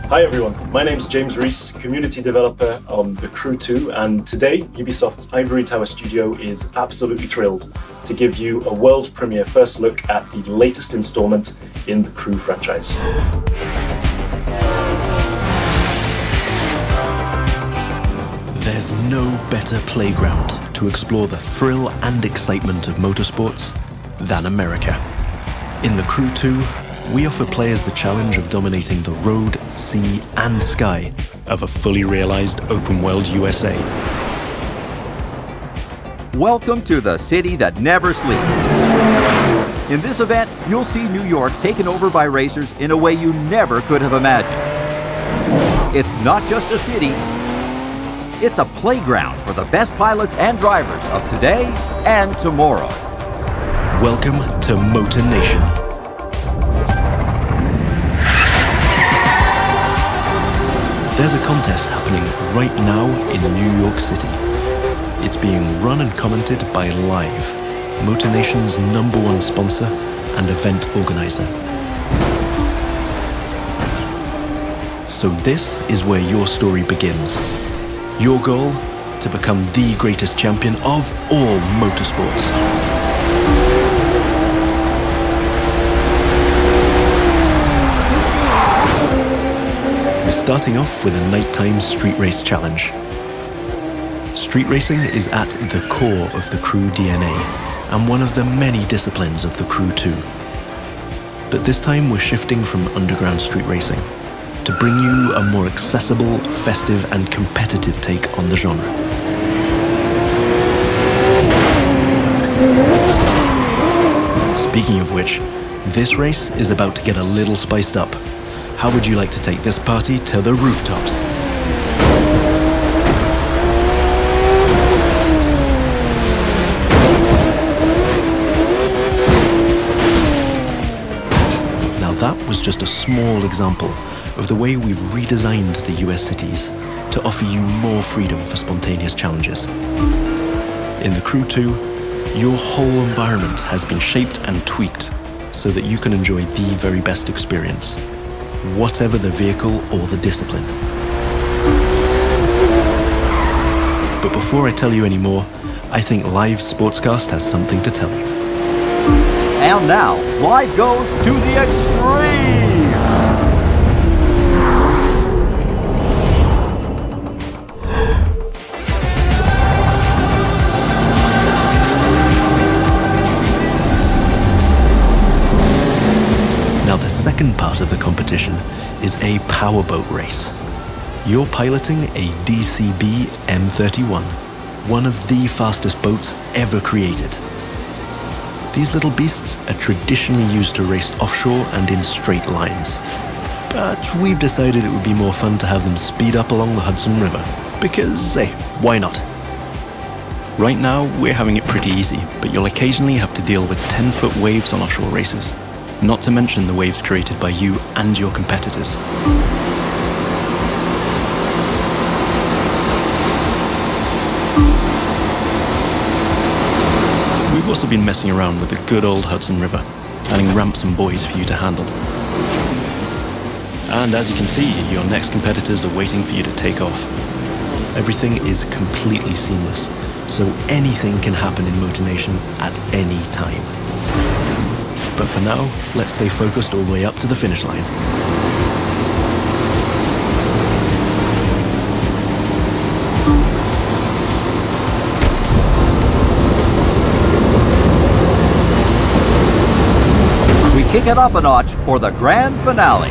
Hi everyone, my name's James Reese, community developer on The Crew 2, and today Ubisoft's Ivory Tower studio is absolutely thrilled to give you a world premiere first look at the latest installment in the Crew franchise. There's no better playground to explore the thrill and excitement of motorsports than America. In The Crew 2, we offer players the challenge of dominating the road, sea, and sky of a fully realized open-world USA. Welcome to the city that never sleeps. In this event, you'll see New York taken over by racers in a way you never could have imagined. It's not just a city, it's a playground for the best pilots and drivers of today and tomorrow. Welcome to Motor Nation. There's a contest happening right now in New York City. It's being run and commented by Live, Motor Nation's #1 sponsor and event organizer. So this is where your story begins. Your goal? To become the greatest champion of all motorsports. We're starting off with a nighttime street race challenge. Street racing is at the core of the Crew DNA and one of the many disciplines of the Crew 2. But this time we're shifting from underground street racing to bring you a more accessible, festive and competitive take on the genre. Speaking of which, this race is about to get a little spiced up. How would you like to take this party to the rooftops? Now that was just a small example of the way we've redesigned the US cities to offer you more freedom for spontaneous challenges. In the Crew 2, your whole environment has been shaped and tweaked so that you can enjoy the very best experience, whatever the vehicle or the discipline. But before I tell you any more, I think Live Sportscast has something to tell you. And now, Live goes to the extreme! Now the second part of the competition is a Powerboat Race. You're piloting a DCB M31, one of the fastest boats ever created. These little beasts are traditionally used to race offshore and in straight lines. But we've decided it would be more fun to have them speed up along the Hudson River, because, hey, why not? Right now, we're having it pretty easy, but you'll occasionally have to deal with 10-foot waves on offshore races. Not to mention the waves created by you and your competitors. We've also been messing around with the good old Hudson River, adding ramps and buoys for you to handle. And as you can see, your next competitors are waiting for you to take off. Everything is completely seamless, so anything can happen in Motor Nation at any time. But for now, let's stay focused all the way up to the finish line. We kick it up a notch for the grand finale.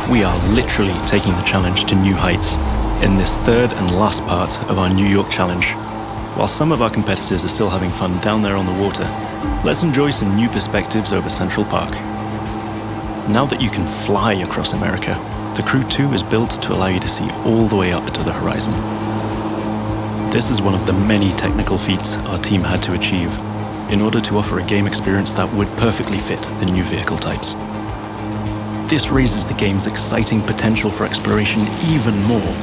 We are literally taking the challenge to new heights in this third and last part of our New York challenge. While some of our competitors are still having fun down there on the water, let's enjoy some new perspectives over Central Park. Now that you can fly across America, the Crew 2 is built to allow you to see all the way up to the horizon. This is one of the many technical feats our team had to achieve in order to offer a game experience that would perfectly fit the new vehicle types. This raises the game's exciting potential for exploration even more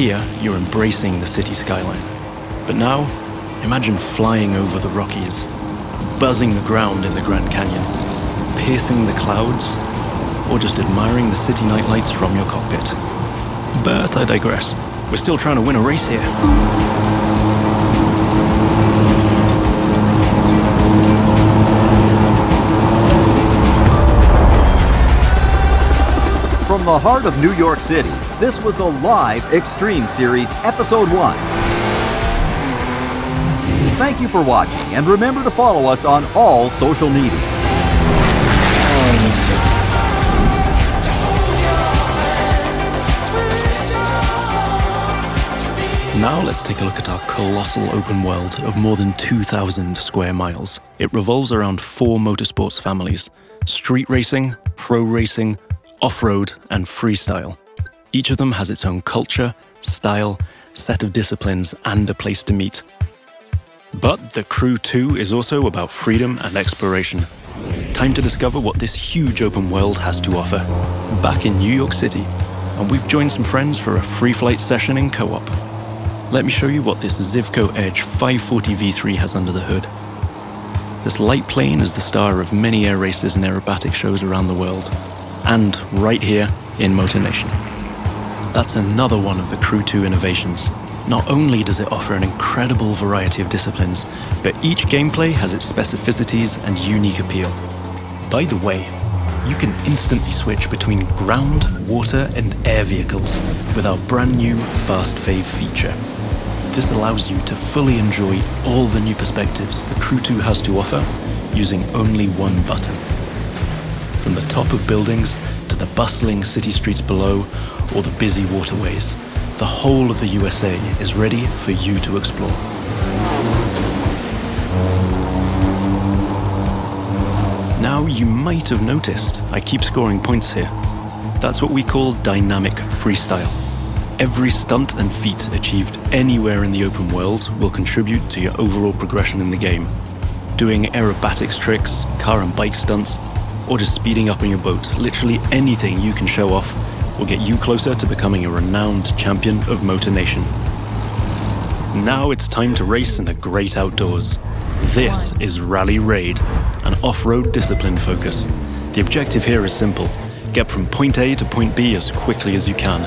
Here, you're embracing the city skyline. But now, imagine flying over the Rockies, buzzing the ground in the Grand Canyon, piercing the clouds, or just admiring the city nightlights from your cockpit. But I digress. We're still trying to win a race here. From the heart of New York City, this was the live Extreme Series Episode 1. Thank you for watching, and remember to follow us on all social media. Now let's take a look at our colossal open world of more than 2,000 square miles. It revolves around 4 motorsports families: street racing, pro racing, off-road, and freestyle. Each of them has its own culture, style, set of disciplines, and a place to meet. But the Crew 2 is also about freedom and exploration. Time to discover what this huge open world has to offer. Back in New York City, and we've joined some friends for a free flight session in co-op. Let me show you what this Zivco Edge 540 V3 has under the hood. This light plane is the star of many air races and aerobatic shows around the world. And right here in Motor Nation. That's another one of the Crew 2 innovations. Not only does it offer an incredible variety of disciplines, but each gameplay has its specificities and unique appeal. By the way, you can instantly switch between ground, water, and air vehicles with our brand new Fast Fave feature. This allows you to fully enjoy all the new perspectives the Crew 2 has to offer using only one button. From the top of buildings to the bustling city streets below or the busy waterways, the whole of the USA is ready for you to explore. Now you might have noticed I keep scoring points here. That's what we call dynamic freestyle. Every stunt and feat achieved anywhere in the open world will contribute to your overall progression in the game. Doing aerobatics tricks, car and bike stunts, or just speeding up on your boat, literally anything you can show off will get you closer to becoming a renowned champion of Motor Nation. Now it's time to race in the great outdoors. This is Rally Raid, an off-road discipline focus. The objective here is simple: get from point A to point B as quickly as you can,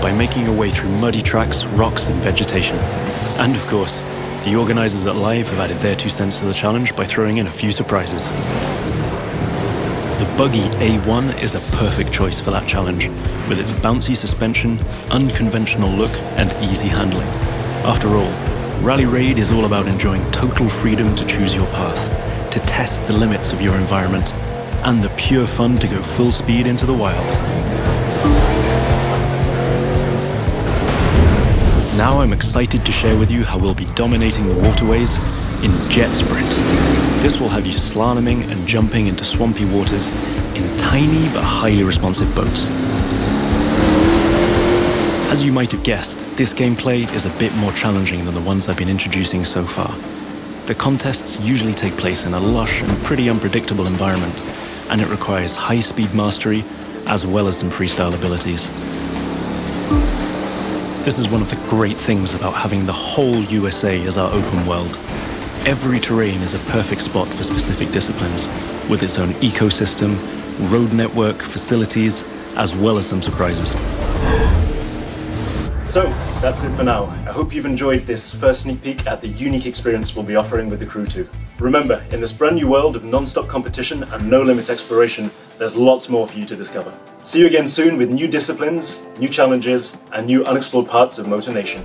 by making your way through muddy tracks, rocks, and vegetation. And of course, the organizers at Live have added their 2 cents to the challenge by throwing in a few surprises. The buggy A1 is a perfect choice for that challenge, with its bouncy suspension, unconventional look, and easy handling. After all, Rally Raid is all about enjoying total freedom to choose your path, to test the limits of your environment, and the pure fun to go full speed into the wild. Now I'm excited to share with you how we'll be dominating the waterways in Jet Sprint. This will have you slaloming and jumping into swampy waters in tiny but highly responsive boats. As you might have guessed, this gameplay is a bit more challenging than the ones I've been introducing so far. The contests usually take place in a lush and pretty unpredictable environment, and it requires high-speed mastery as well as some freestyle abilities. This is one of the great things about having the whole USA as our open world. Every terrain is a perfect spot for specific disciplines, with its own ecosystem, road network, facilities, as well as some surprises. So, that's it for now. I hope you've enjoyed this first sneak peek at the unique experience we'll be offering with the Crew 2. Remember, in this brand new world of non-stop competition and no-limit exploration, there's lots more for you to discover. See you again soon with new disciplines, new challenges, and new unexplored parts of Motor Nation.